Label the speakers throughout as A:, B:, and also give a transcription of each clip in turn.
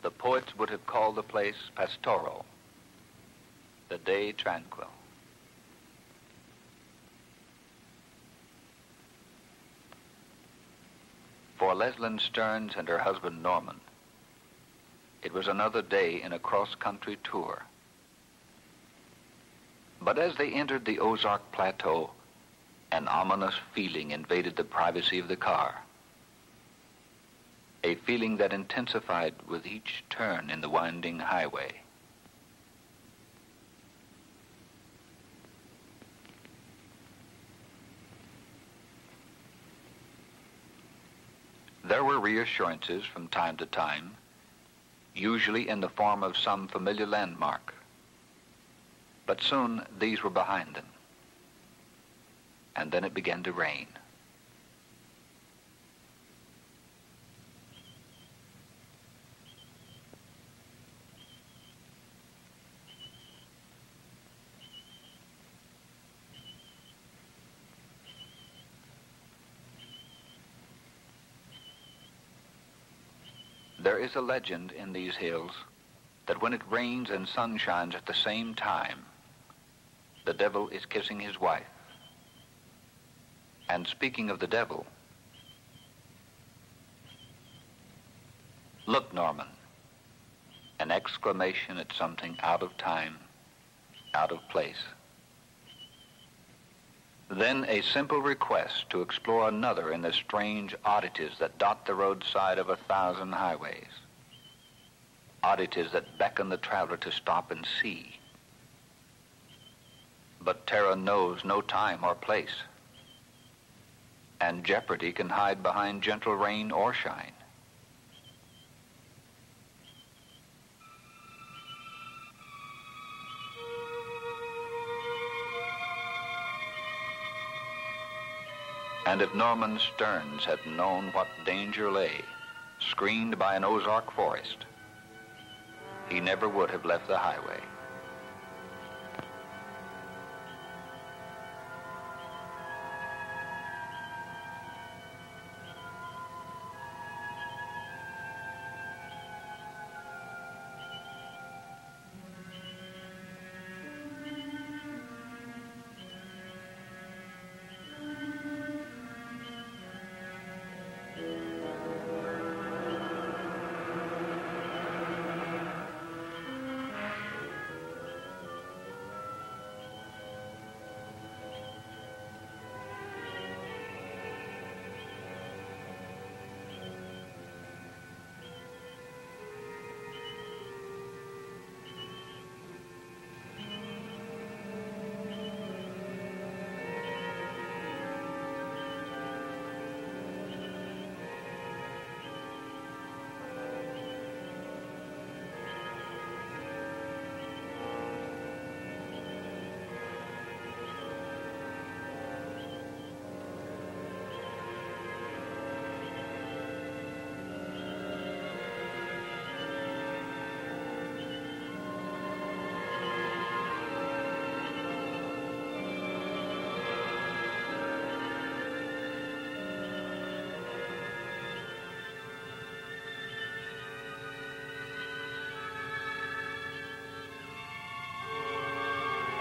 A: The poets would have called the place pastoral, the day tranquil. For Lesley-Anne Stearns and her husband Norman, it was another day in a cross-country tour. But as they entered the Ozark Plateau, an ominous feeling invaded the privacy of the car. A feeling that intensified with each turn in the winding highway. There were reassurances from time to time, usually in the form of some familiar landmark. But soon these were behind them. And then it began to rain. There is a legend in these hills that when it rains and sun shines at the same time, the devil is kissing his wife. And speaking of the devil, look, Norman, an exclamation at something out of time, out of place. Then a simple request to explore another in the strange oddities that dot the roadside of 1,000 highways. Oddities that beckon the traveler to stop and see. But terror knows no time or place. And jeopardy can hide behind gentle rain or shine. And if Norman Stearns had known what danger lay, screened by an Ozark forest, he never would have left the highway.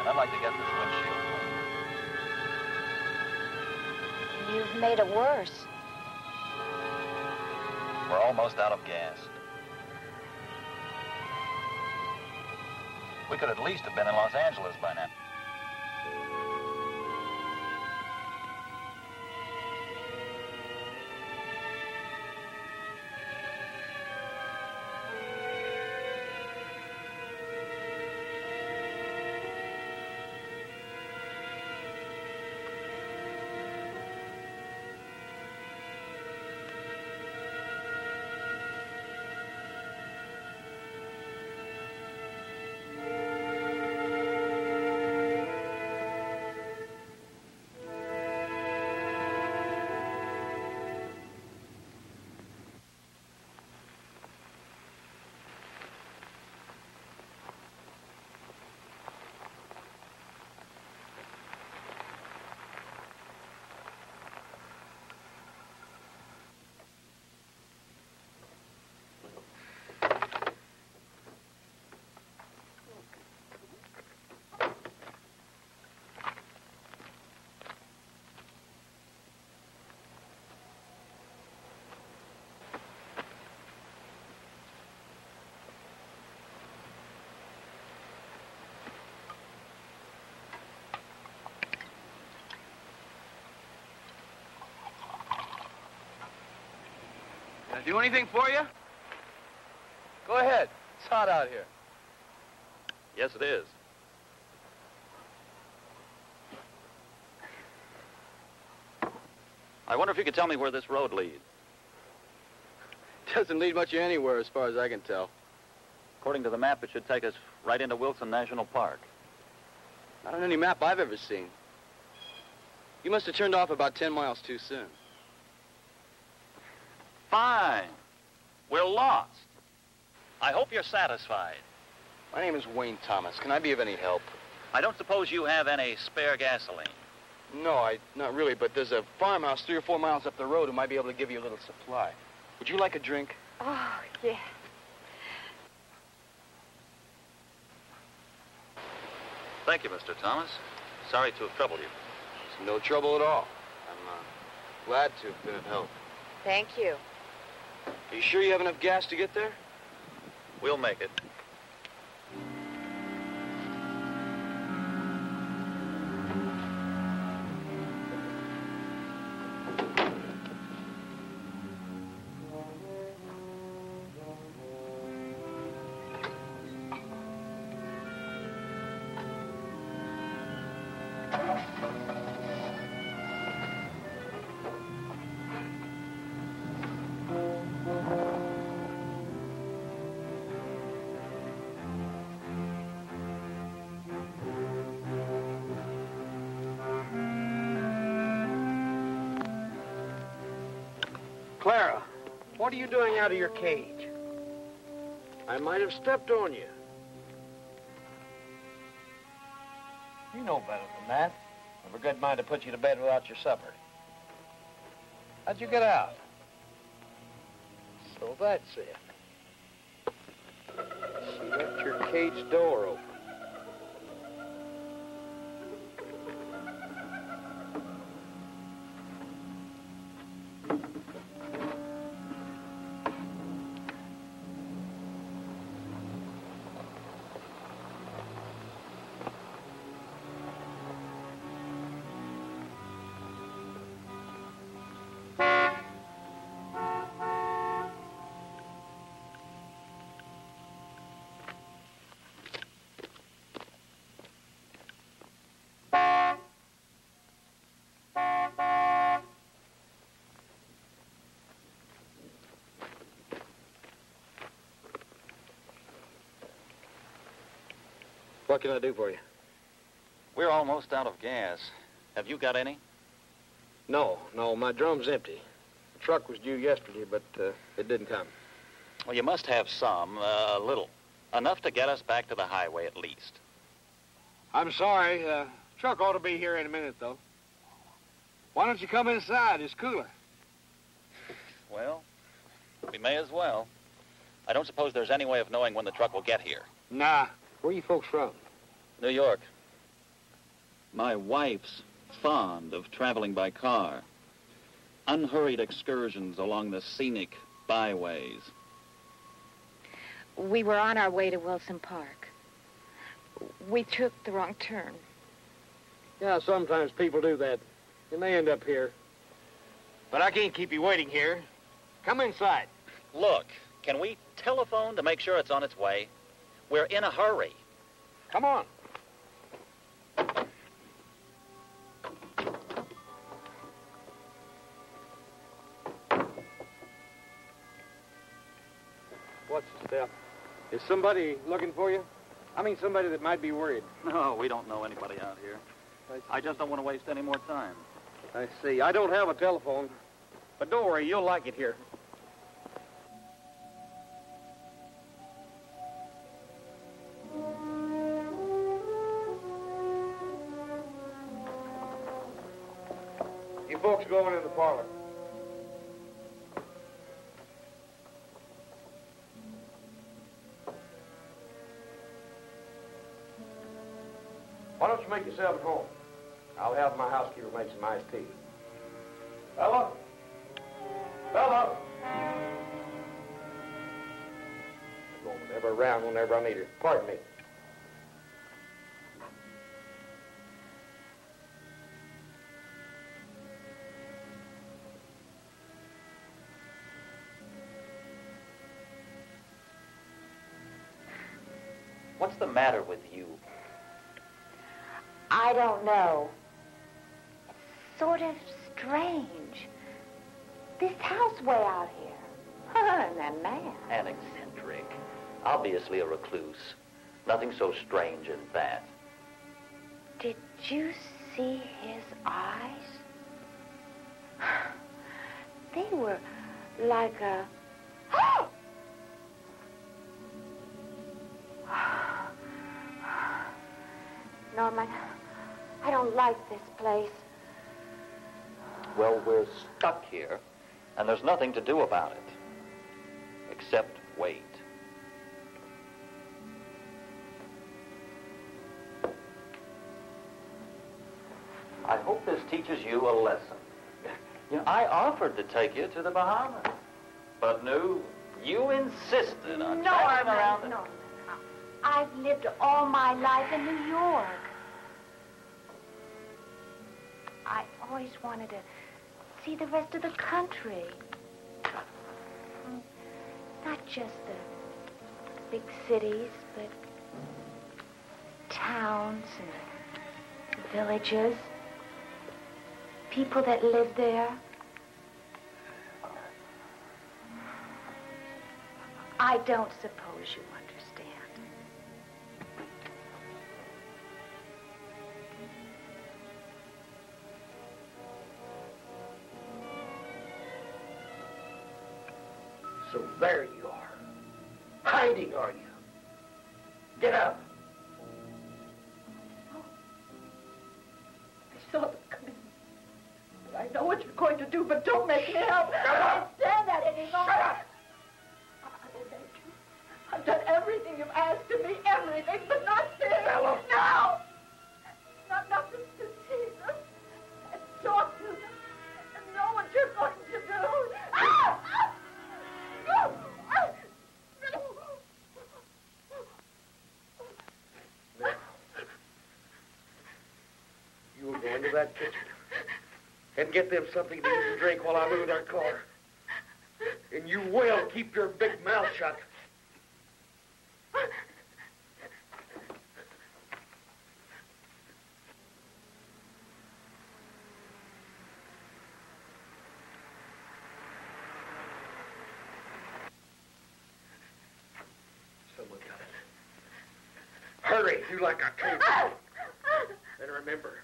A: I'd like to get this windshield clean.
B: You've made it worse.
A: We're almost out of gas. We could at least have been in Los Angeles by now.
B: Do anything for you? Go ahead. It's hot out here.
C: Yes, it is. I wonder if you could tell me where this road leads.
B: Doesn't lead much anywhere as far as I can tell.
C: According to the map, it should take us right into Wilson National Park.
B: Not on any map I've ever seen. You must have turned off about 10 miles too soon.
C: Fine. We're lost. I hope you're satisfied.
B: My name is Wayne Thomas. Can I be of any help?
C: I don't suppose you have any spare gasoline.
B: No, not really, but there's a farmhouse 3 or 4 miles up the road who might be able to give you a little supply. Would you like a drink?
D: Oh, yes.
C: Thank you, Mr. Thomas. Sorry to have troubled you.
B: It's no trouble at all. I'm glad to have been of help.
D: Thank you.
B: Are you sure you have enough gas to get there?
C: We'll make it.
E: Clara, what are you doing out of your cage? I might have stepped on you. You know better than that. I've a good mind to put you to bed without your supper. How'd you get out? So that's it. She left your cage door open.
B: What can I do for you?
C: We're almost out of gas. Have you got any?
E: No, my drum's empty. The truck was due yesterday, but it didn't come.
C: Well, you must have some, a little. Enough to get us back to the highway at least.
E: I'm sorry. Truck ought to be here in a minute, though. Why don't you come inside? It's cooler.
C: Well, we may as well. I don't suppose there's any way of knowing when the truck will get here.
E: Nah. Where are you folks from?
C: New York. My wife's fond of traveling by car. Unhurried excursions along the scenic byways.
D: We were on our way to Wilson Park. We took the wrong turn.
E: Yeah, sometimes people do that. You may end up here. But I can't keep you waiting here. Come inside.
C: Look, can we telephone to make sure it's on its way? We're in a hurry.
E: Come on. What's the step? Is somebody looking for you? I mean, somebody that might be worried.
C: No, we don't know anybody out here. I just don't want to waste any more time.
E: I see. I don't have a telephone. But don't worry, you'll like it here. You folks go in the parlor. Why don't you make yourself at home? I'll have my housekeeper make some iced tea. Bella? Bella? I'm going whenever around, whenever I need her. Pardon me.
C: What's the matter with you?
D: I don't know. It's sort of strange. This house way out here. And that man.
C: An eccentric. Obviously a recluse. Nothing so strange as that.
D: Did you see his eyes? They were like a... Norman, I don't like this place.
C: Well, we're stuck here, and there's nothing to do about it. Except wait. I hope this teaches you a lesson. You know, I offered to take you to the Bahamas, but no, you insisted on driving around.
D: No, I've lived all my life in New York. I always wanted to see the rest of the country. Not just the big cities, but towns and villages. People that live there. I don't suppose you understand.
E: So there you are. Hiding, are you? Get up.
F: I saw them coming. I know what you're going to do, but don't make me help. I can't stand that anymore.
E: Shut up!
F: I will make you. I've done everything you've asked of me, everything, but not this.
E: Bella.
F: No! Not nothing to see them and talk to them and know what you're going to do. Ah!
E: Now, you will go into that kitchen and get them something to eat and drink while I move our car. And you will keep your big mouth shut. Someone got it. Hurry, do like I told you. And remember,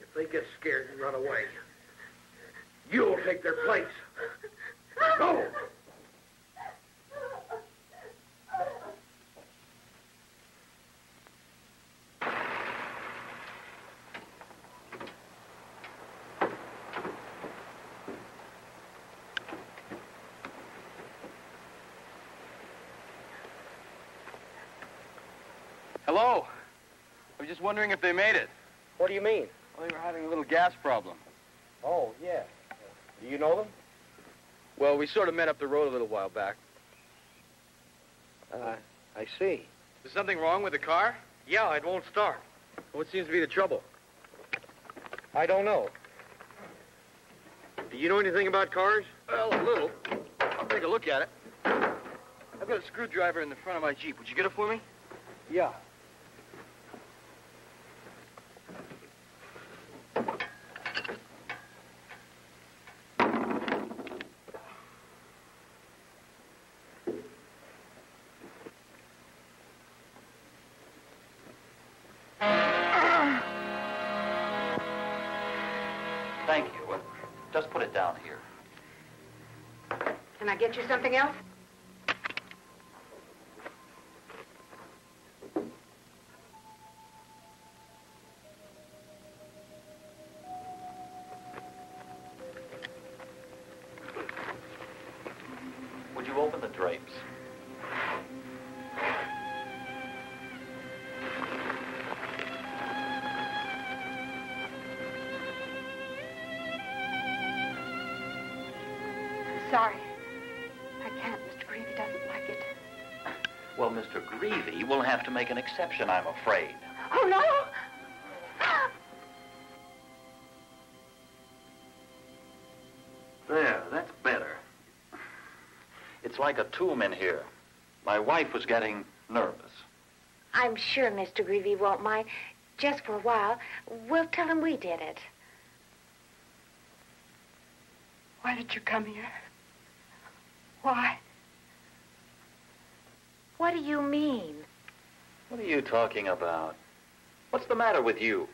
E: if they get scared and run away, you'll take their place. Go!
B: Hello. I was just wondering if they made it.
E: What do you mean?
B: Well, they were having a little gas problem.
E: Oh, yeah. Do you know them?
B: Well, we sort of met up the road a little while back.
E: I see.
B: Is something wrong with the car?
E: Yeah, it won't start.
B: What seems to be the trouble?
E: I don't know. Do you know anything about cars?
B: Well, a little. I'll take a look at it. I've got a screwdriver in the front of my Jeep. Would you get it for me?
E: Yeah.
C: Thank you. Just put it down here.
F: Can I get you something else?
C: Would you open the drapes?
F: Sorry. I can't. Mr. Greavy doesn't like it.
C: Well, Mr. Greavy will have to make an exception, I'm afraid.
F: Oh, no!
C: There, that's better. It's like a tomb in here. My wife was getting nervous.
D: I'm sure Mr. Greavy won't mind. Just for a while, we'll tell him we did it.
F: Why did you come here? Why?
D: What do you mean?
C: What are you talking about? What's the matter with you?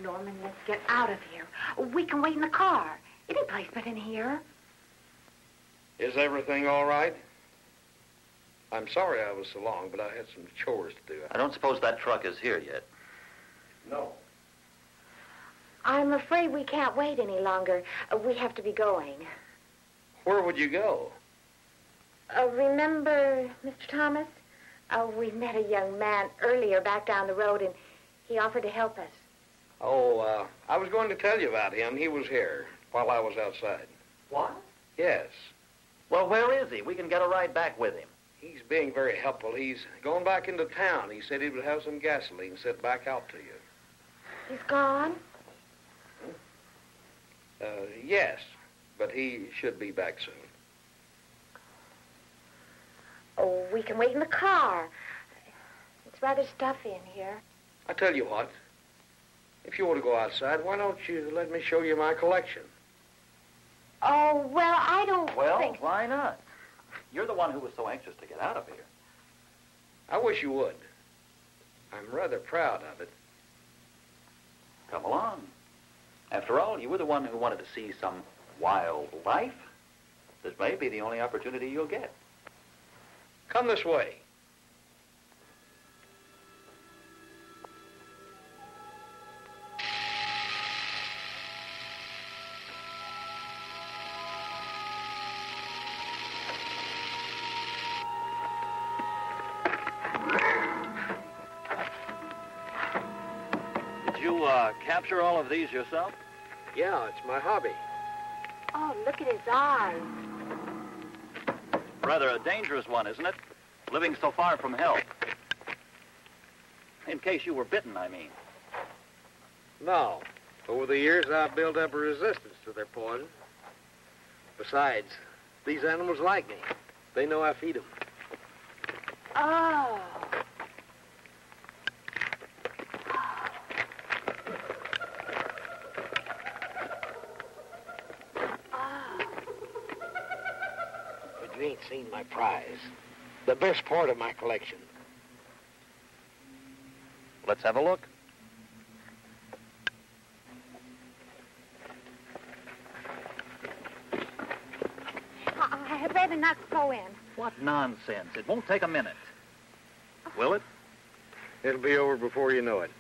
D: Norman, let's get out of here. We can wait in the car. Any place but in here.
E: Is everything all right? I'm sorry I was so long, but I had some chores to do.
C: I don't suppose that truck is here yet.
E: No.
D: I'm afraid we can't wait any longer. We have to be going.
E: Where would you go?
D: Remember, Mr. Thomas? We met a young man earlier back down the road, and he offered to help us.
E: Oh, I was going to tell you about him. He was here while I was outside.
C: What?
E: Yes.
C: Well, where is he? We can get a ride back with him.
E: He's being very helpful. He's going back into town. He said he would have some gasoline sent back out to you.
D: He's gone?
E: Yes, but he should be back soon.
D: Oh, we can wait in the car. It's rather stuffy in here.
E: I tell you what. If you want to go outside, why don't you let me show you my collection?
D: Oh, well, I don't
C: Well,
D: think...
C: why not? You're the one who was so anxious to get out of here.
E: I wish you would. I'm rather proud of it.
C: Come along. After all, you were the one who wanted to see some wildlife. This may be the only opportunity you'll get.
E: Come this way.
C: Did you capture all of these yourself?
E: Yeah, it's my hobby.
D: Oh, look at his eyes.
C: Rather a dangerous one, isn't it? Living so far from help. In case you were bitten, I mean.
E: No. Over the years, I've built up a resistance to their poison. Besides, these animals like me. They know I feed them.
D: Oh.
E: But you ain't seen my prize. The best part of my collection.
C: Let's have a look.
D: I had rather not go in.
C: What nonsense. It won't take a minute. Will it?
E: It'll be over before you know it.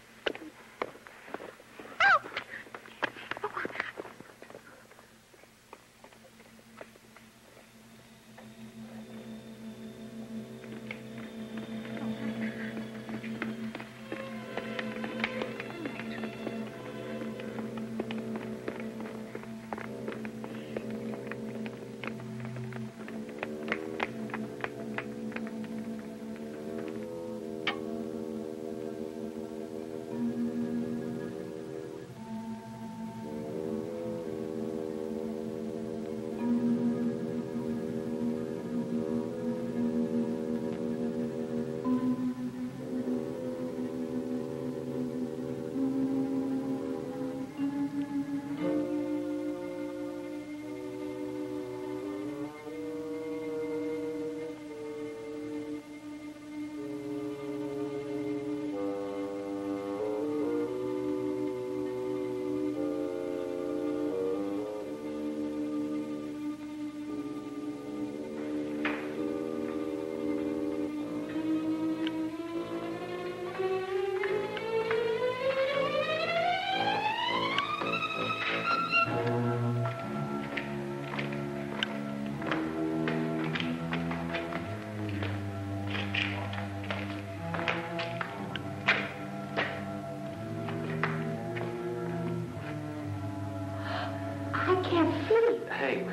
C: Hey,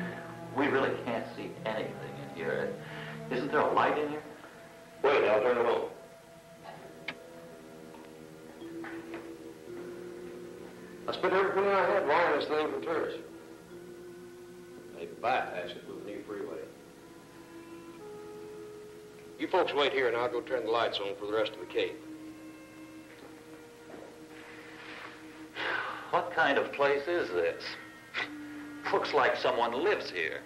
C: we really can't see anything in here. Isn't there a light in here?
E: Wait, I'll turn it on. I spent everything I had buying this thing for tourists. Maybe bypass it with a new freeway. You folks wait here and I'll go turn the lights on for the rest of the Cape.
C: What kind of place is this? Looks like someone lives here.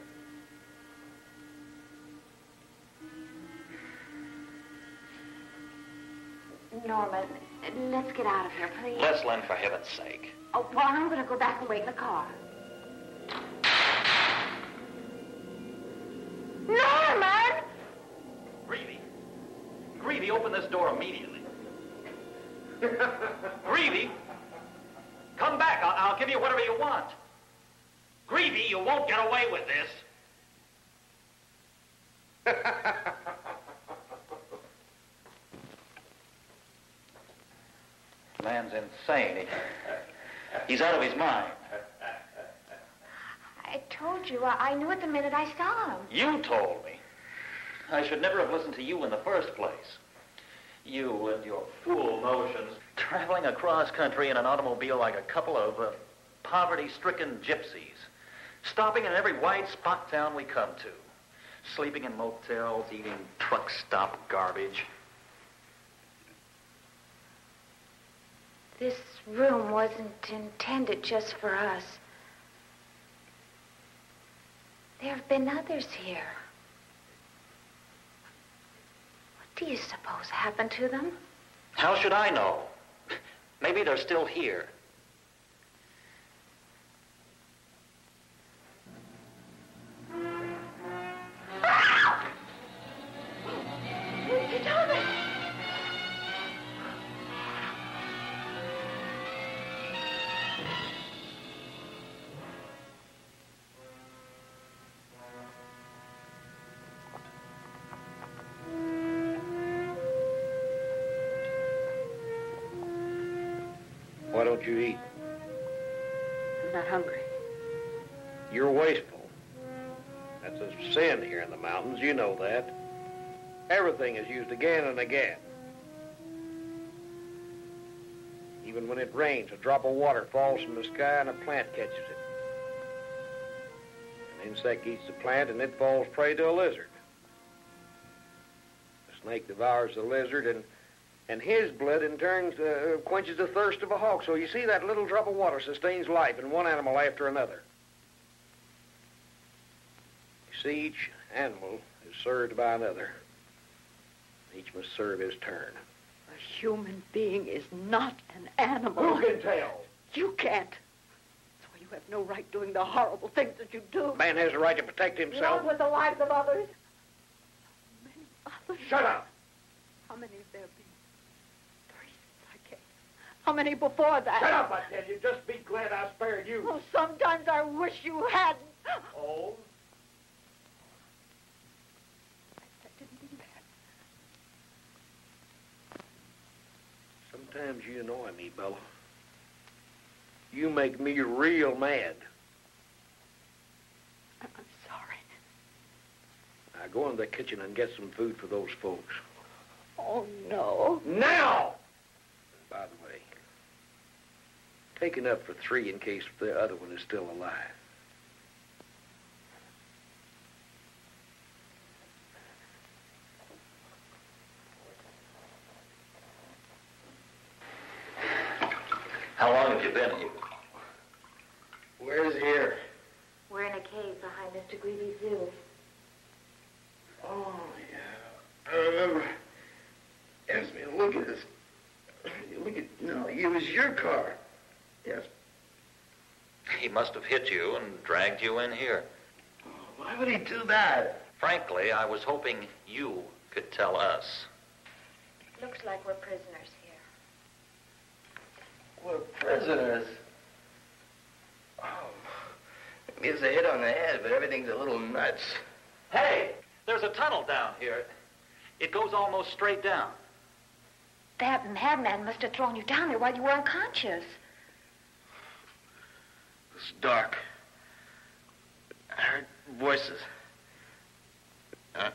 D: Norman, let's get out of here, please.
C: Lesley-Anne, for heaven's sake.
D: Oh, well, I'm going to go back and wait in the car. Norman!
C: Greavy, open this door immediately. Greavy, come back. I'll give you whatever you want. Greavy, you won't get away with this. Man's insane. He's out of his mind.
D: I told you. I knew it the minute I saw him.
C: You told me. I should never have listened to you in the first place. You and your fool notions. Traveling across country in an automobile like a couple of poverty-stricken gypsies. Stopping in every white spot town we come to. Sleeping in motels, eating truck stop garbage.
D: This room wasn't intended just for us. There have been others here. What do you suppose happened to them?
C: How should I know? Maybe they're still here.
D: Get over!
E: Why don't you eat?
F: I'm not hungry.
E: You're wasteful. That's a sin here in the mountains, you know that. Everything is used again and again. Even when it rains, a drop of water falls from the sky and a plant catches it. An insect eats the plant and it falls prey to a lizard. The snake devours the lizard and his blood in turn quenches the thirst of a hawk. So you see, that little drop of water sustains life in one animal after another. You see, each animal is served by another. Each must serve his turn.
F: A human being is not an animal.
E: Who can tell?
F: You can't. That's why you have no right doing the horrible things that you do.
E: Man has a right to protect himself.
F: Not with the lives of others. So many others.
E: Shut up!
F: How many have there been? 3 since I came. How many before that?
E: Shut up, I tell you. Just be glad I spared you.
F: Oh, sometimes I wish you hadn't.
E: Oh?
F: I didn't mean that.
E: Sometimes you annoy me, Bella. You make me real mad.
F: I'm sorry.
E: Now go in the kitchen and get some food for those folks.
F: Oh, no.
E: Now! By the way, take enough for 3 in case the other one is still alive.
C: How long have you been here?
E: Where's here?
D: We're in a cave behind Mr. Greavy's zoo.
G: Oh, yeah. I remember. Asked me to look at this. Look at, no, it was your car. Yes.
C: He must have hit you and dragged you in here.
G: Oh, why would he do that?
C: Frankly, I was hoping you could tell us.
D: Looks like we're prisoners here.
G: We're prisoners. Oh, it's a hit on the head, but everything's a little nuts.
C: Hey, there's a tunnel down here. It goes almost straight down.
D: That madman must have thrown you down there while you were unconscious.
G: It was dark. I heard voices. I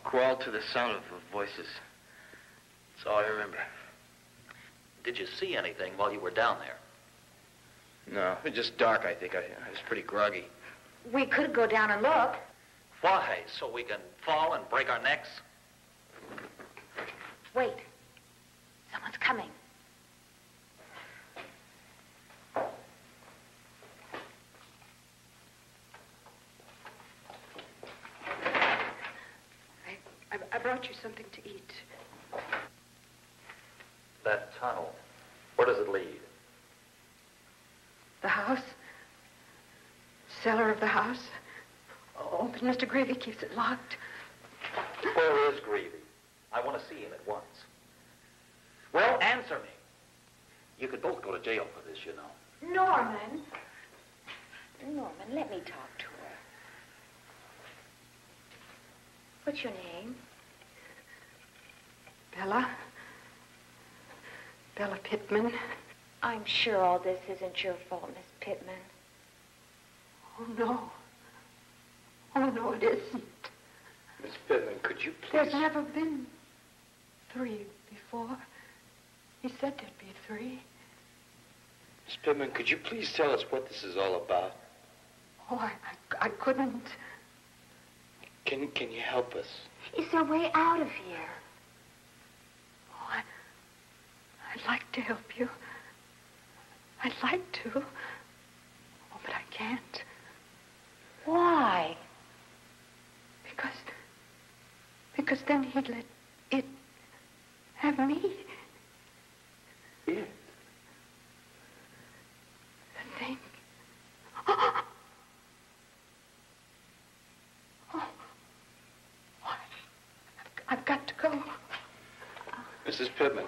G: crawled to the sound of the voices. That's all I remember.
C: Did you see anything while you were down there?
G: No, it was just dark, I think. I was pretty groggy.
D: We could go down and look.
C: Why? So we can fall and break our necks?
D: Wait. Someone's coming.
F: I brought you something to eat.
C: That tunnel, where does it lead?
F: The house? Cellar of the house? Oh, but Mr. Gravy keeps it locked.
C: Where is Greavy? I want to see him at once. Well, answer me. You could both go to jail for this, you know.
D: Norman. Norman, let me talk to her. What's your name?
F: Bella. Bella Pittman.
D: I'm sure all this isn't your fault, Miss Pittman.
F: Oh, no. Oh, no, it isn't.
E: Miss Pittman, could you please...
F: There's never been 3 before. He said there'd be 3.
E: Miss Pittman, could you please tell us what this is all about?
F: Oh, I couldn't.
E: Can you help us?
D: Is there a way out of here?
F: Oh, I'd like to help you. I'd like to. Oh, but I can't.
D: Why?
F: Because then he'd let it have me.
E: It?
F: The thing. Oh. I've got to go.
E: Mrs. Pittman,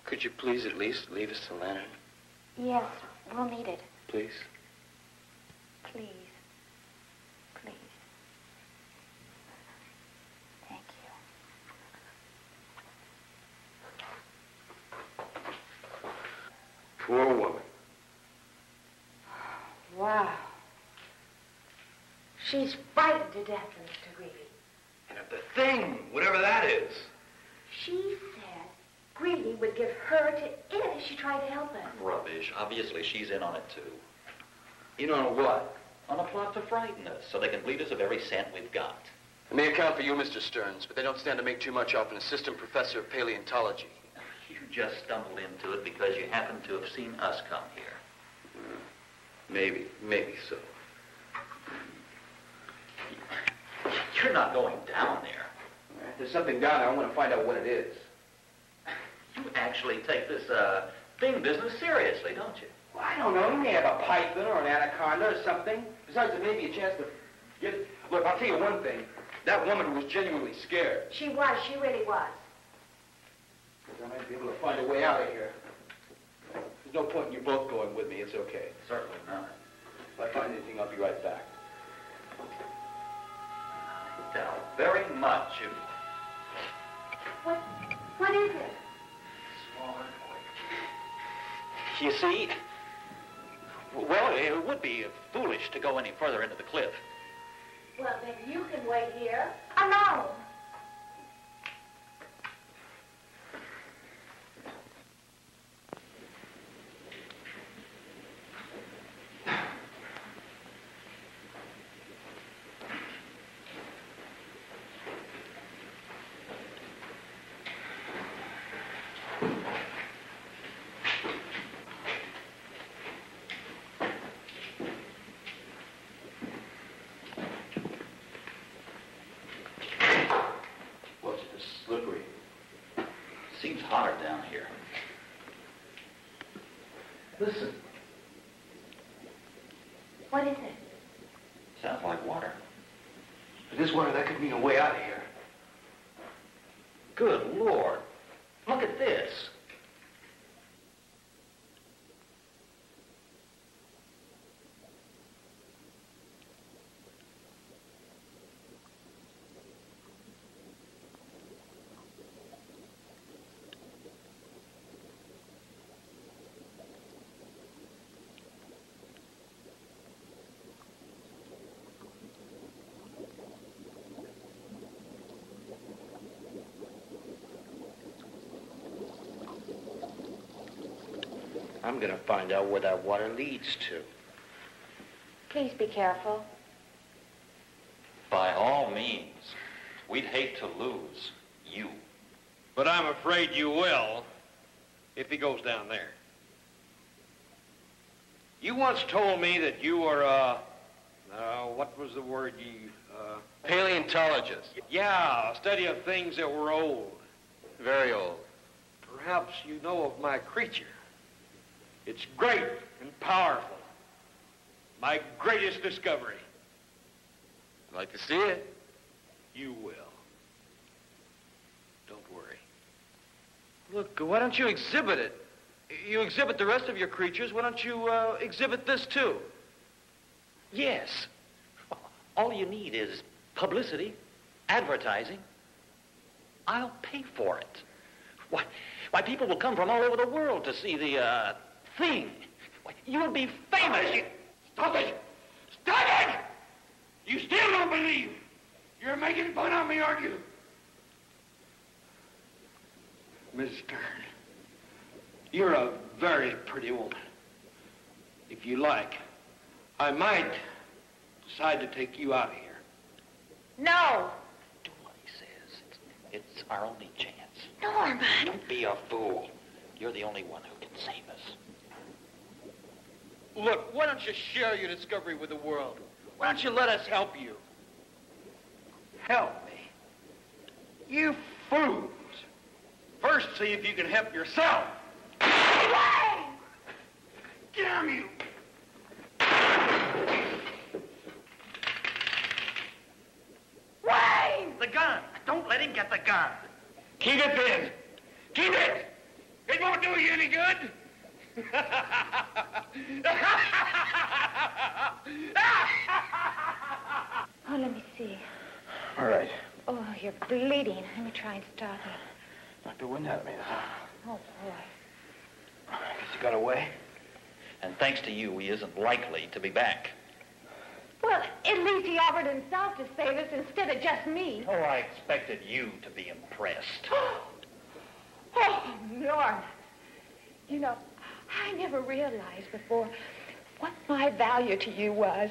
E: could you please at least leave us the lantern?
D: Yes, we'll need it.
E: Please?
D: Please. Please. Thank you.
E: Poor woman.
D: Wow. She's frightened to death, Mr. Greavy.
E: And if the thing, whatever that is...
D: She said Greavy would give her to it if she tried to help us.
C: Rubbish. Obviously, she's in on it, too.
E: You know what?
C: On a plot to frighten us, so they can bleed us of every cent we've got.
H: It may account for you, Mr. Stearns, but they don't stand to make too much off an assistant professor of paleontology.
C: You just stumbled into it because you happened to have seen us come here.
E: Maybe so.
C: You're not going down there.
E: There's something down there. I want to find out what it is.
C: You actually take this, thing business seriously, don't you?
E: Well, I don't know. You may have a python or an anaconda or something. Besides, there may be a chance to get it. Look, I'll tell you one thing. That woman was genuinely scared.
D: She was. She really was.
E: I might be able to find a way out of here. There's no point in you both going with me. It's okay.
C: Certainly not.
E: If I find anything, I'll be right back.
C: Doubt very much you...
D: What is it?
C: You see, well, it would be foolish to go any further into the cliff.
D: Well, then you can wait here alone.
C: Slippery. Seems hotter down here. Listen.
D: What is it?
C: Sounds like water.
E: If this water, that could mean a way out of here.
C: Good Lord. Look at this.
E: I'm going to find out where that water leads to.
D: Please be careful.
C: By all means. We'd hate to lose you.
E: But I'm afraid you will if he goes down there. You once told me that you were what was the word you,
H: Paleontologist.
E: Yeah, a study of things that were old.
H: Very old.
E: Perhaps you know of my creature. It's great and powerful. My greatest discovery.
H: I'd like to see it.
E: You will. Don't worry.
B: Look, why don't you exhibit it? You exhibit the rest of your creatures. Why don't you exhibit this too?
C: Yes. All you need is publicity, advertising. I'll pay for it. Why, people will come from all over the world to see the thing. Why, you'll be famous.
E: Stop it! Stop it! You still don't believe. You're making fun of me, aren't you? Miss Stern, you're a very pretty woman. If you like, I might decide to take you out of here.
D: No.
C: Do what he says. It's our only chance.
D: Norman.
C: Don't be a fool. You're the only one who can save us.
B: Look, why don't you share your discovery with the world? Why don't you let us help you?
E: Help me? You fools. First, see if you can help yourself. Damn you!
D: Wayne!
C: The gun! Don't let him get the gun.
E: Keep it then. Keep it! It won't do you any good.
D: Oh, let me see.
G: All right.
D: Oh, you're bleeding. Let me try and stop it.
G: Knocked the wind out of me.
D: Oh, boy.
G: I guess he got away.
C: And thanks to you, he isn't likely to be back.
D: Well, at least he offered himself to save us instead of just me.
C: Oh, I expected you to be impressed.
D: Oh, Norman. You know, I never realized before what my value to you was.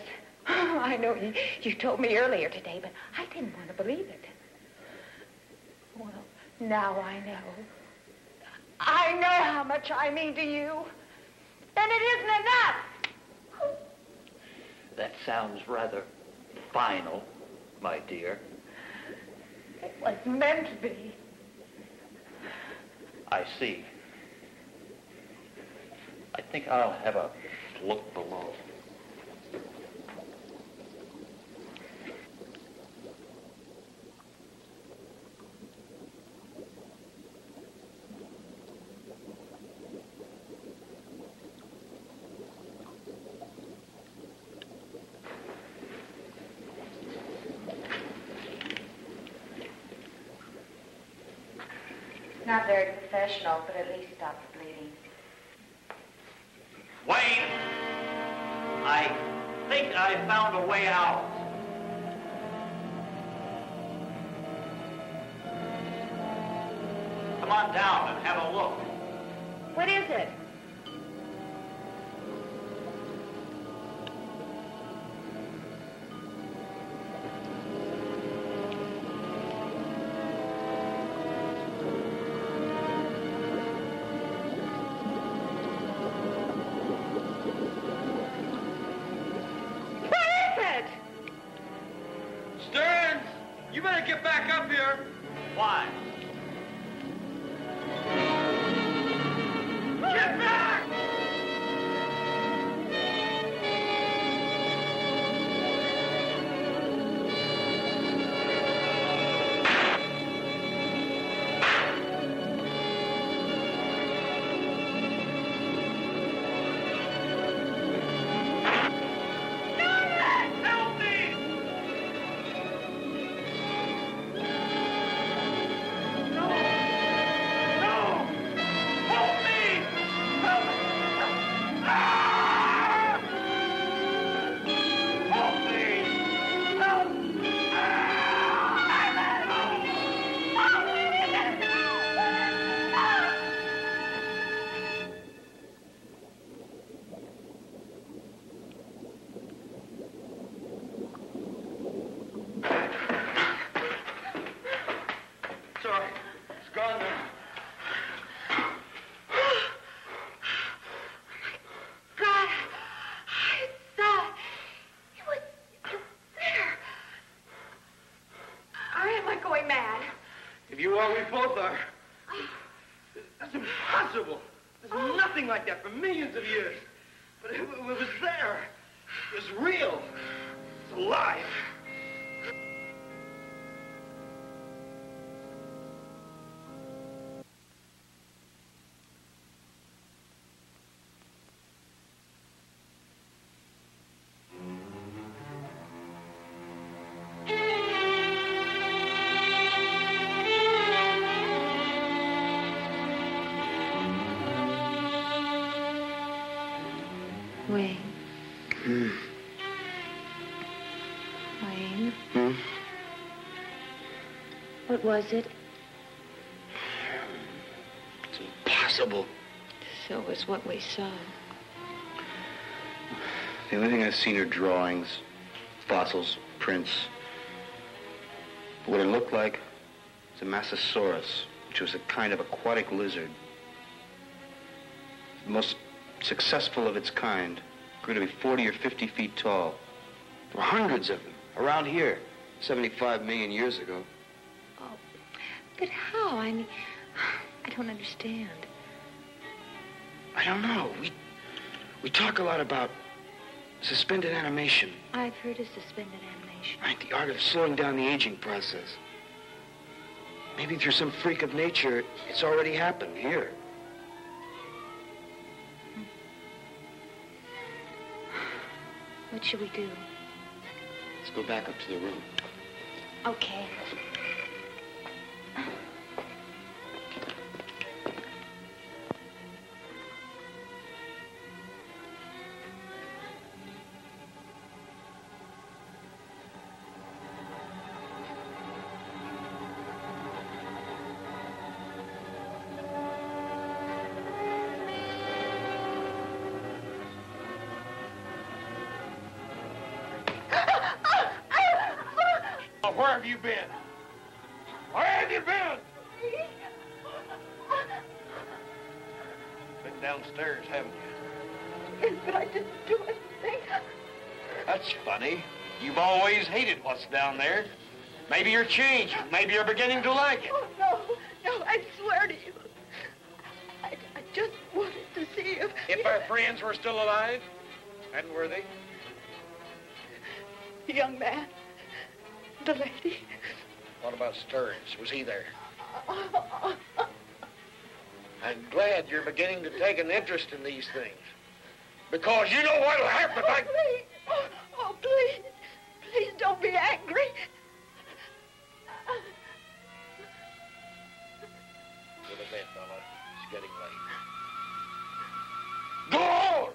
D: I know you told me earlier today, but I didn't want to believe it. Well, now I know. I know how much I mean to you. And it isn't enough.
C: That sounds rather final, my dear.
D: It was meant to be.
C: I see. I think I'll have a look below.
D: Not very professional, but at least stop the bleeding.
C: Wayne, I think I found a way out. Come on down and have a look.
D: What is it?
B: Get back up here.
C: Why?
B: Get back! Help me!
E: Well, we both are. That's impossible. There's nothing like that for millions of years. But it was there. It was real. It's alive.
D: Wayne. Wayne? What was it?
G: It's impossible.
D: So was what we saw.
G: The only thing I've seen are drawings, fossils, prints. But what it looked like was a Massasaurus, which was a kind of aquatic lizard. The most successful of its kind, grew to be 40 or 50 feet tall. There were hundreds of them around here, 75 million years ago.
D: Oh, but how? I mean, I don't understand.
G: I don't know. We talk a lot about suspended animation.
D: I've heard of suspended animation.
G: Right, the art of slowing down the aging process. Maybe through some freak of nature, it's already happened here.
D: What should we do?
G: Let's go back up to the room.
D: Okay.
E: Where have you been? Where have you been? Been downstairs, haven't you?
F: Yes, but I didn't do anything.
E: That's funny. You've always hated what's down there. Maybe you're changed. Maybe you're beginning to like it.
F: Oh, no, I swear to you. I just wanted to see
E: If our friends were still alive, and were they?
F: the young man, the lady.
E: What about Stearns? Was he there? I'm glad you're beginning to take an interest in these things. Because you know what'll happen if I...
F: Please. Oh, please. Please don't be angry.
E: Go to bed, fella. It's getting late. Go on!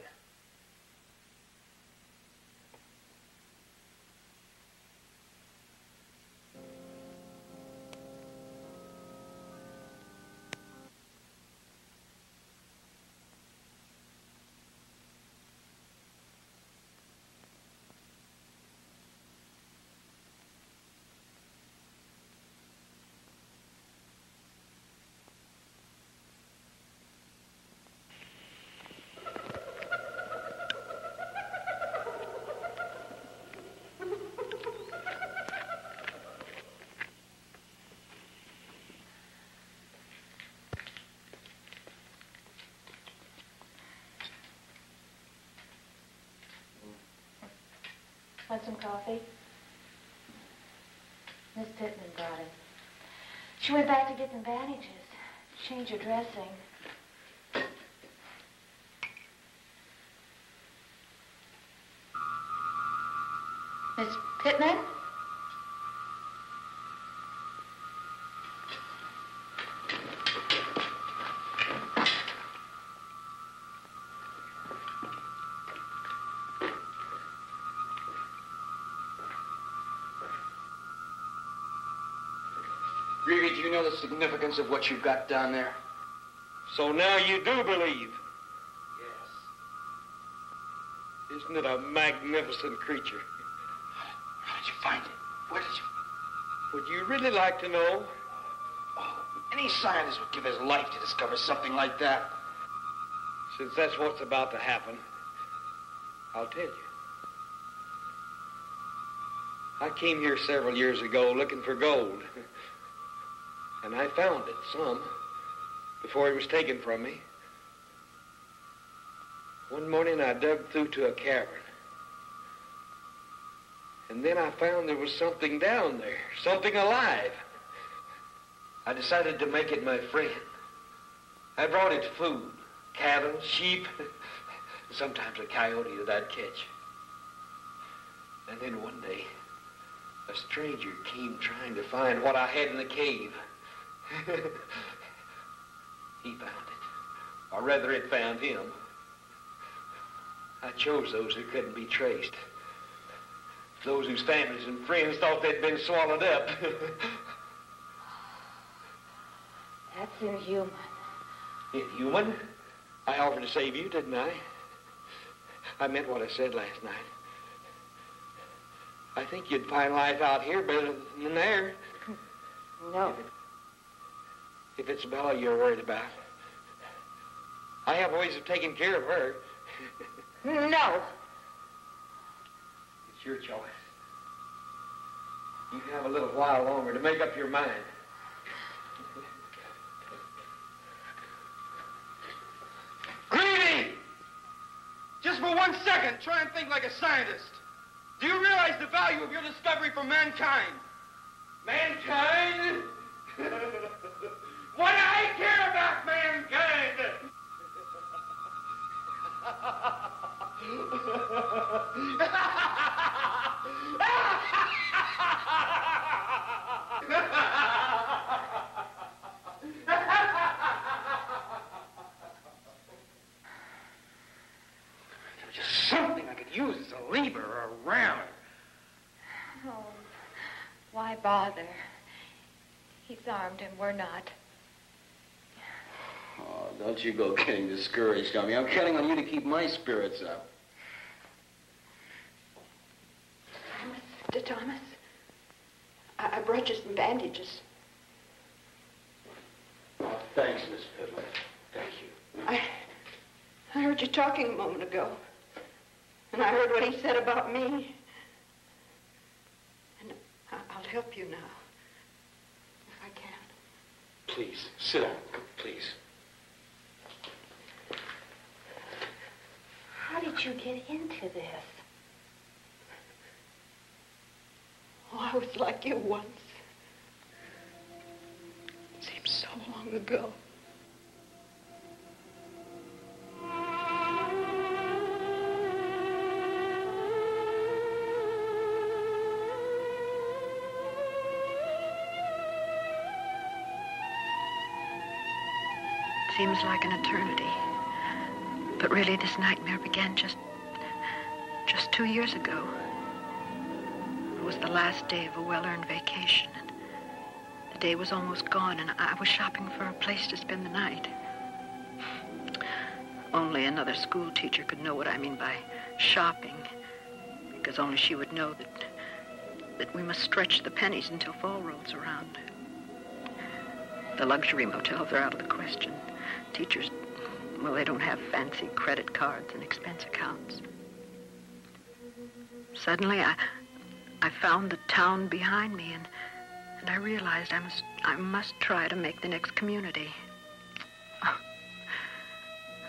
D: Want some coffee? Miss Pittman brought it. She went back to get them bandages. Change her dressing. Miss Pittman?
G: Greavy, do you know the significance of what you've got down there?
E: So now you do believe?
G: Yes.
E: Isn't it a magnificent creature?
G: How did you find it? Where did you...
E: Would you really like to know?
G: Oh, any scientist would give his life to discover something like that.
E: Since that's what's about to happen, I'll tell you. I came here several years ago looking for gold. And I found it, some, before it was taken from me. One morning I dug through to a cavern. And then I found there was something down there, something alive. I decided to make it my friend. I brought it food, cattle, sheep, sometimes a coyote that I'd catch. And then one day, a stranger came trying to find what I had in the cave. He found it, or rather it found him. I chose those who couldn't be traced. Those whose families and friends thought they'd been swallowed up.
D: That's inhuman.
E: Inhuman? I offered to save you, didn't I? I meant what I said last night. I think you'd find life out here better than there.
D: No.
E: If it's Bella you're worried about, I have ways of taking care of her.
D: No.
E: It's your choice. You have a little while longer to make up your mind.
B: Greedy! Just for 1 second, try and think like a scientist. Do you realize the value of your discovery for mankind?
E: Mankind? What do I care about mankind?
B: Just something I could use as a lever or a ram.
D: Oh, why bother? He's armed and we're not.
G: Oh, don't you go getting discouraged on me. I'm counting on you to keep my spirits up.
D: Mr. Thomas, I brought you some bandages.
G: Oh, thanks, Miss Pittman. Thank you.
D: I heard you talking a moment ago. And I heard what he said about me. And I'll help you now. If I can.
G: Please, sit down. Please.
D: How did you get into this? Oh, I was like you once. It seems so long ago. Seems like an eternity. But really, this nightmare began just 2 years ago. It was the last day of a well-earned vacation, and the day was almost gone, and I was shopping for a place to spend the night. Only another school teacher could know what I mean by shopping, because only she would know that we must stretch the pennies until fall rolls around. The luxury motels are out of the question. Teachers, well, they don't have fancy credit cards and expense accounts. Suddenly, I found the town behind me, and I realized I must try to make the next community. Oh,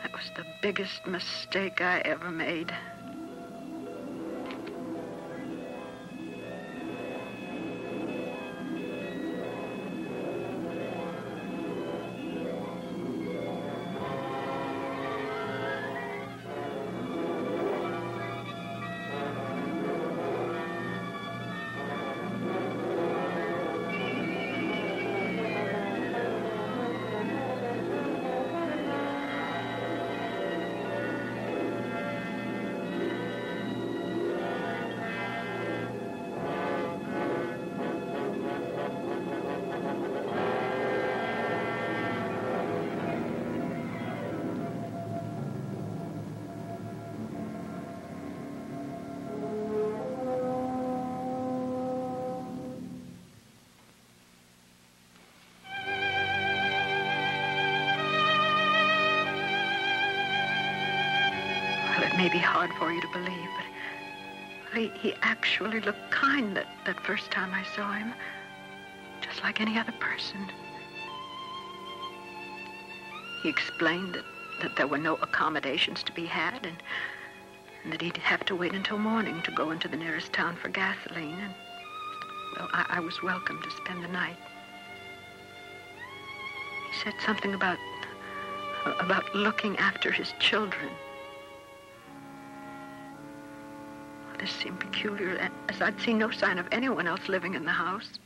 D: that was the biggest mistake I ever made. It may be hard for you to believe, but he actually looked kind that first time I saw him, just like any other person. He explained that there were no accommodations to be had and that he'd have to wait until morning to go into the nearest town for gasoline. And, well, I was welcome to spend the night. He said something about looking after his children. Well, this seemed peculiar, as I'd seen no sign of anyone else living in the house.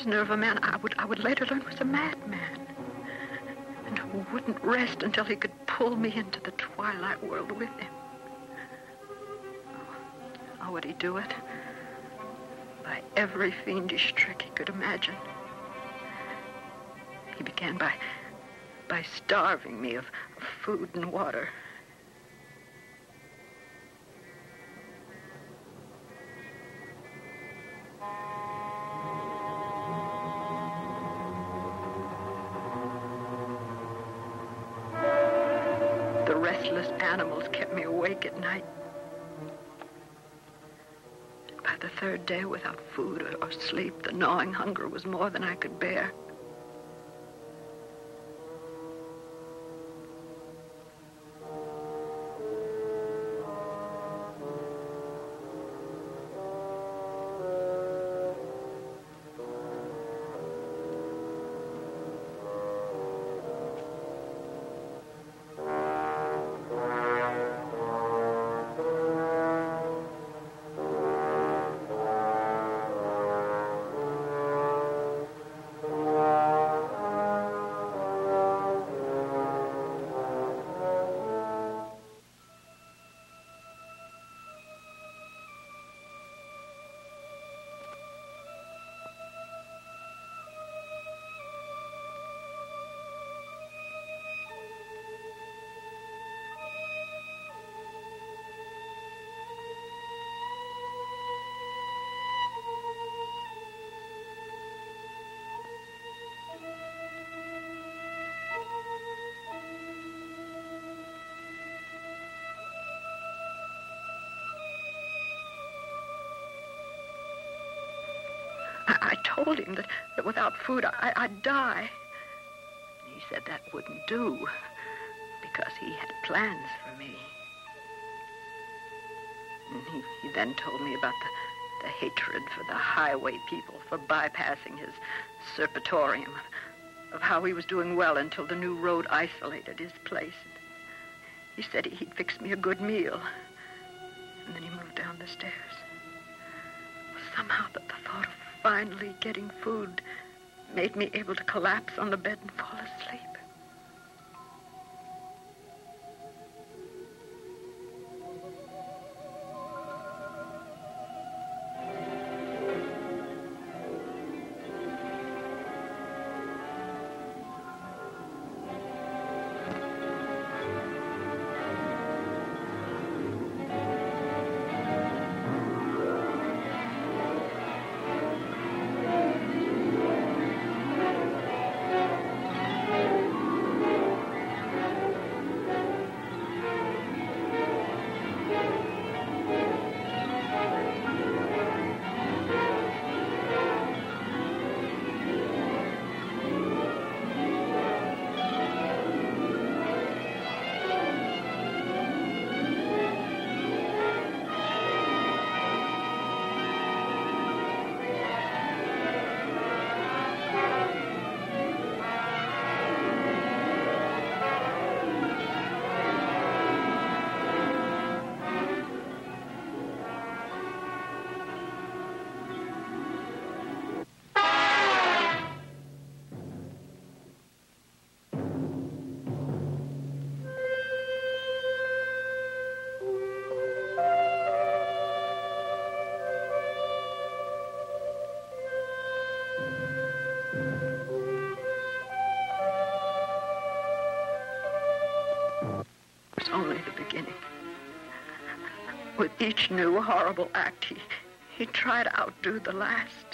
D: prisoner of a man I would later learn was a madman, and who wouldn't rest until he could pull me into the twilight world with him. How would he do it? By every fiendish trick he could imagine. He began by starving me of food and water. The restless animals kept me awake at night. By the third day, without food or sleep, the gnawing hunger was more than I could bear. I told him that without food I'd die. And he said that wouldn't do, because he had plans for me. And he then told me about the hatred for the highway people for bypassing his serpetorium, of how he was doing well until the new road isolated his place. He said he'd fix me a good meal, and then he moved down the stairs. Somehow the thought of finally getting food made me able to collapse on the bed and fall asleep. Only the beginning. With each new horrible act, he tried to outdo the last.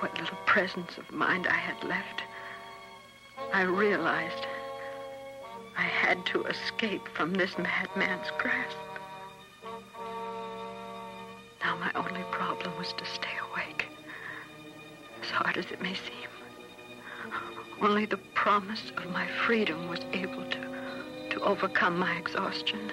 I: What little presence of mind I had left, I realized I had to escape from this madman's grasp. Now my only problem was to stay awake, as hard as it may seem. Only the promise of my freedom was able to overcome my exhaustion.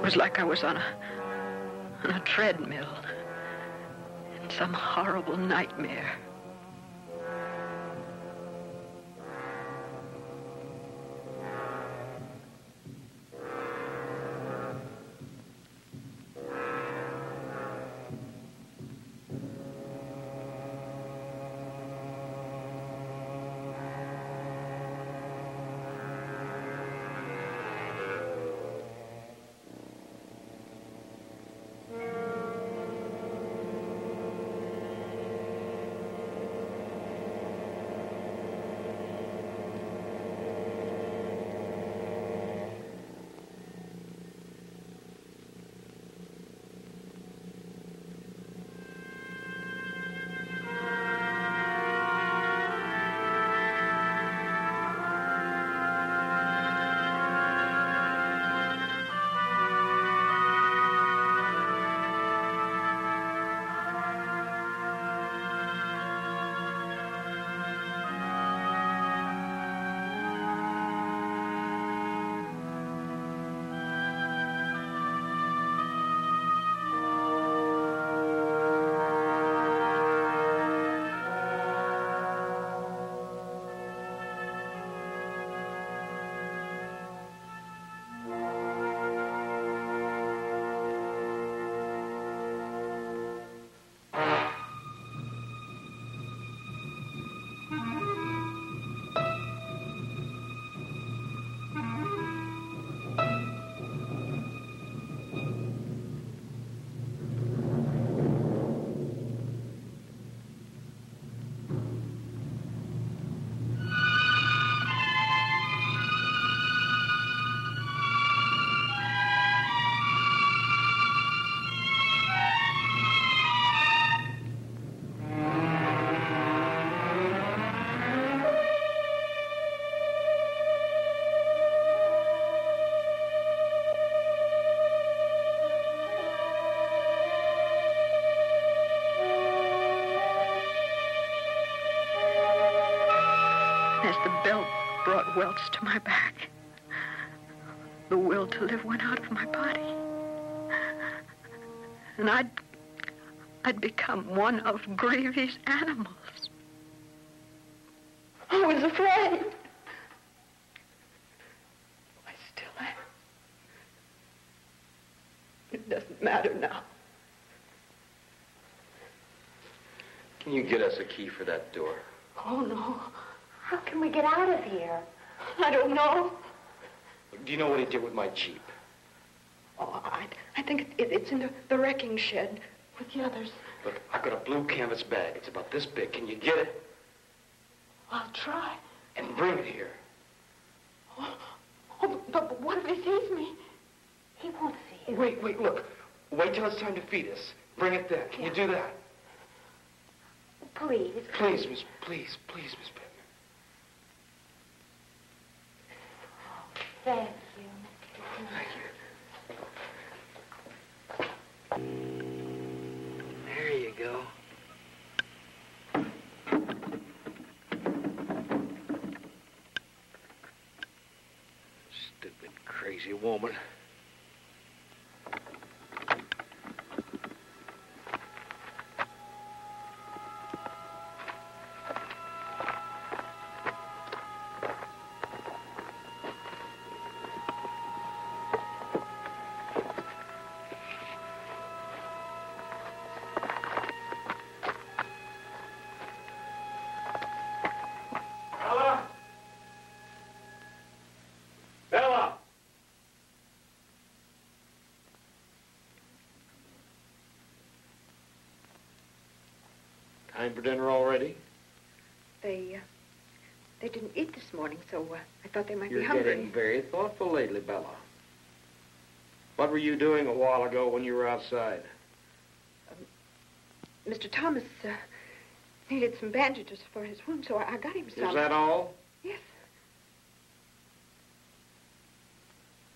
I: was like I was on a treadmill in some horrible nightmare. As the belt brought welts to my back, the will to live went out of my body. And I'd become one of Greavy's animals.
D: I was afraid. I still am. It doesn't matter now.
H: Can you get us a key for that door?
D: Oh, no.
F: How can we get out of here?
D: I don't know.
H: Do you know what he did with my Jeep?
D: Oh, I think it's in the wrecking shed with the others.
H: Look, I've got a blue canvas bag. It's about this big. Can you get it?
D: I'll try.
H: And bring it here.
D: Oh, but what if he sees me?
F: He won't see you.
H: Wait, look. Wait till it's time to feed us. Bring it then. Can you do that?
F: Please.
H: Please, Miss Pittman.
F: Thank you, Mr.
H: Thank you.
G: There you go.
E: Stupid, crazy woman. Time for dinner already?
D: They didn't eat this morning, so I thought they might
E: You're
D: be hungry.
E: getting very thoughtful lately, Bella. What were you doing a while ago when you were outside?
D: Mr. Thomas needed some bandages for his wound, so I got him some.
E: Is that all?
D: Yes.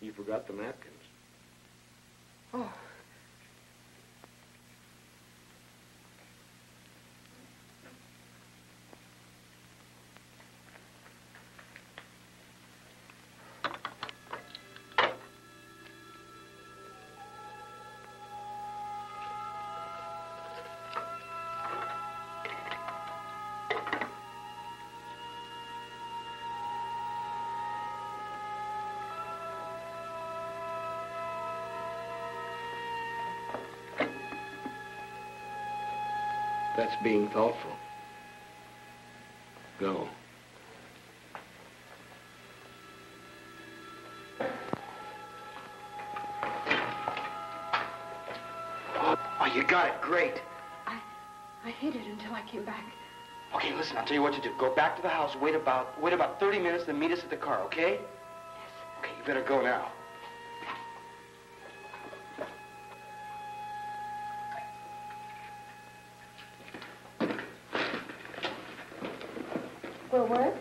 E: You forgot the napkins.
D: Oh.
E: That's being thoughtful. Go.
G: Oh, you got it. Great.
I: I hid it until I came back.
G: Okay, listen, I'll tell you what to do. Go back to the house, wait about 30 minutes, then meet us at the car, okay? Yes. Okay, you better go now.
D: Will it work?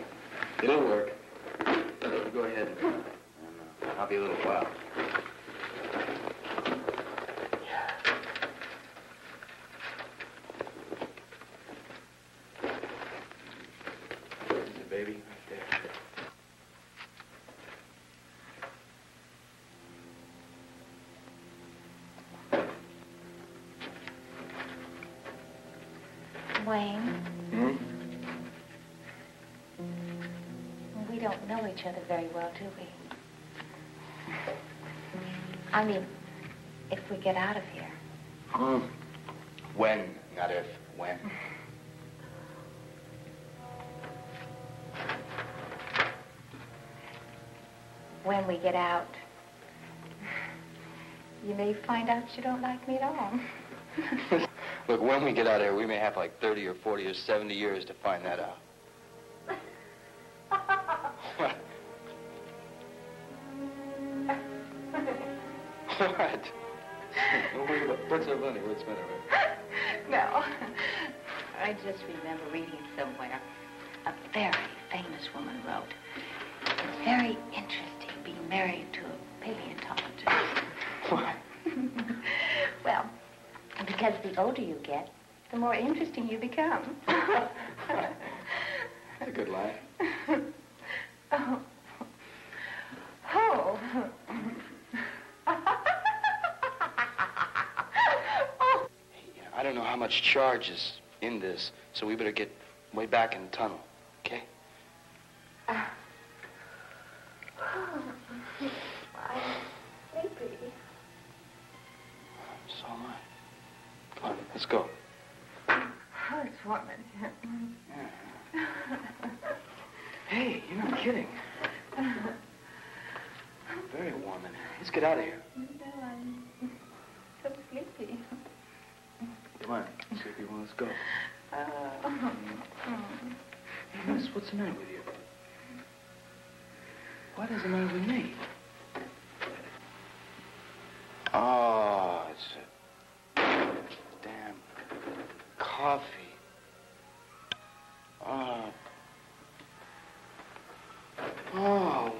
G: It'll work. Go ahead. I'll be a little while. There's the baby right there.
D: Wayne,
G: Hmm?
D: we don't know each other very well, do we? I mean, if we get out of here.
G: When, not if. When.
D: When we get out, you may find out you don't like me at all.
G: Look, when we get out of here, we may have like 30 or 40 or 70 years to find that out. What? What? What's so funny? What's the matter?
D: No. I just remember reading somewhere a very famous woman wrote, "It's very interesting being married to a paleontologist."
G: What?
D: Well, because the older you get, the more interesting you become.
G: That's a good line.
D: Oh. Oh.
G: I don't know how much charge is in this, so we better get way back in the tunnel, okay?
D: I'm sleepy.
G: So am I. Come on, let's go.
D: Oh, it's warm in here.
G: Yeah. Hey, you're not kidding. Very warm in here. Let's get out of here.
D: No, I'm so sleepy.
G: Come on, sleepy one, let's go. Hey, miss, what's the matter with you? What is the matter with me? Oh, it's a damn coffee. Oh. Oh.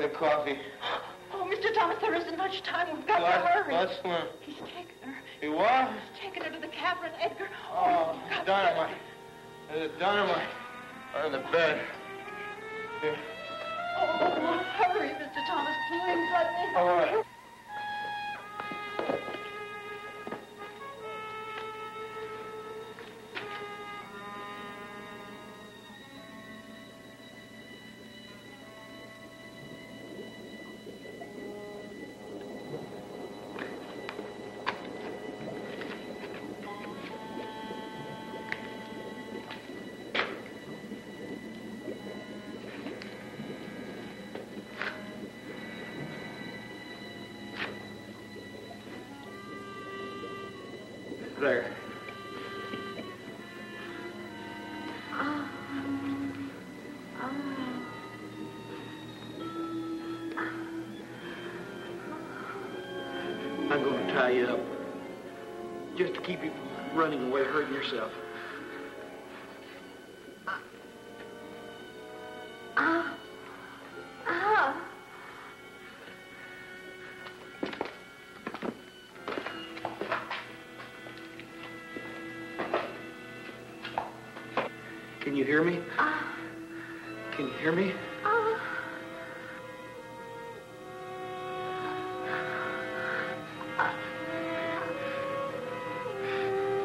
G: The coffee.
D: Oh, Mr. Thomas, there isn't much time. We've got to hurry.
G: What's the matter?
D: He's taken her.
G: He what?
D: He's taken her to the cavern, Edgar.
G: Oh, dynamite. There's a dynamite on the bed. Here.
D: Oh, hurry, Mr. Thomas. Please let me.
G: All right. There. I'm going to tie you up. Just to keep you from running away, hurting yourself. Can you hear me? Can you hear me?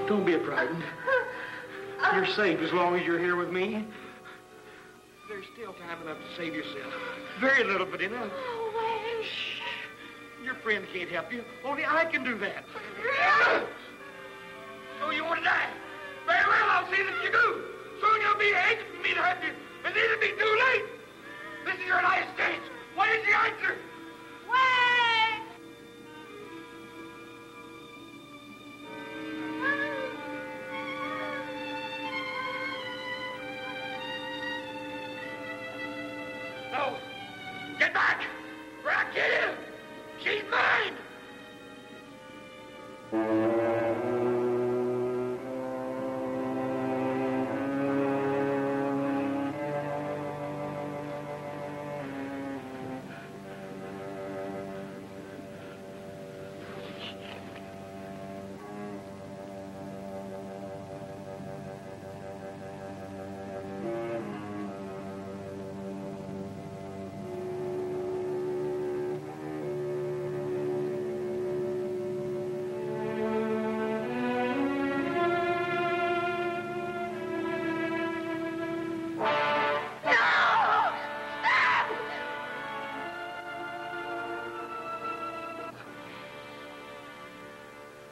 G: Don't be frightened. You're safe as long as you're here with me. There's still time enough to save yourself. Very little, but enough.
F: Oh,
G: Shh. Your friend can't help you. Only I can do that.
B: So you want to die? Very well, I'll see that you do. Soon you'll be aching for me to help you, and then it'll be too late. This is your last chance. What is the answer?
F: wait!
B: No. Get back, or I'll kill you. She's mine.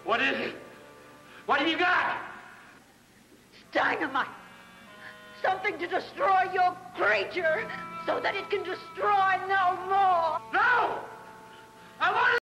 B: What is it? What have you got?
F: Dynamite. Something to destroy your creature so that it can destroy no more.
B: No! I want